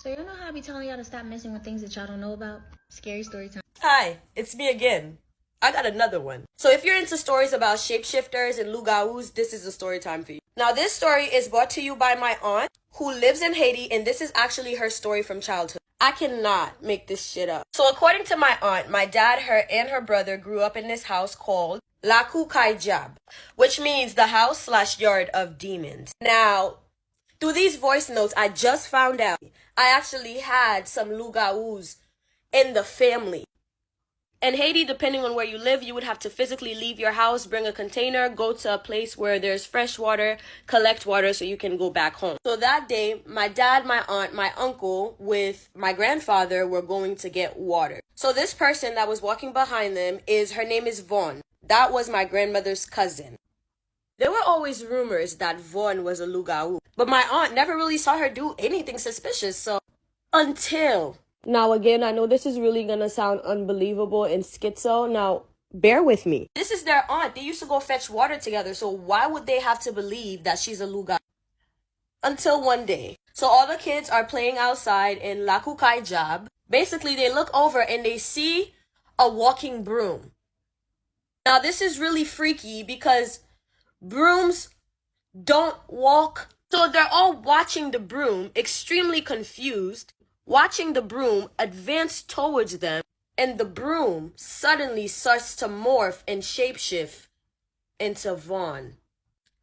So you know how I be telling y'all to stop messing with things that y'all don't know about? Scary story time. Hi, it's me again. I got another one. So if you're into stories about shapeshifters and loup-garous, this is the story time for you. Now this story is brought to you by my aunt who lives in Haiti, and this is actually her story from childhood. I cannot make this shit up. So according to my aunt, my dad, her, and her brother grew up in this house called La Jab, which means the house/yard of demons. Now, through these voice notes, I just found out I actually had some loup-garous in the family. In Haiti, depending on where you live, you would have to physically leave your house, bring a container, go to a place where there's fresh water, collect water so you can go back home. So that day, my dad, my aunt, my uncle, with my grandfather were going to get water. So this person that was walking behind them her name is Vaughn. That was my grandmother's cousin. There were always rumors that Vaughn was a loup-garou, but my aunt never really saw her do anything suspicious, so until... Now again, I know this is really gonna sound unbelievable and schizo. Now, bear with me. This is their aunt. They used to go fetch water together, so why would they have to believe that she's a loup-garou? Until one day. So all the kids are playing outside in La Jab. Basically, they look over and they see a walking broom. Now, this is really freaky because brooms don't walk. So they're all watching the broom, extremely confused, watching the broom advance towards them, and the broom suddenly starts to morph and shapeshift into Vaughn,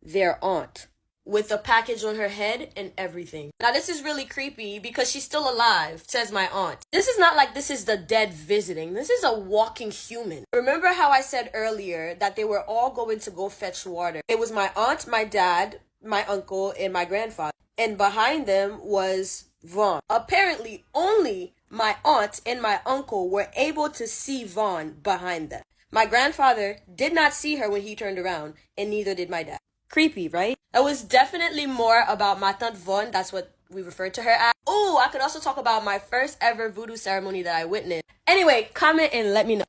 their aunt, with a package on her head and everything. Now this is really creepy because she's still alive, says my aunt. This is not like this is the dead visiting. This is a walking human. Remember how I said earlier that they were all going to go fetch water? It was my aunt, my dad, my uncle, and my grandfather. And behind them was Vaughn. Apparently, only my aunt and my uncle were able to see Vaughn behind them. My grandfather did not see her when he turned around, and neither did my dad. Creepy, right? It was definitely more about my tante Vaughn. That's what we referred to her as. Oh, I could also talk about my first ever voodoo ceremony that I witnessed. Anyway, comment and let me know.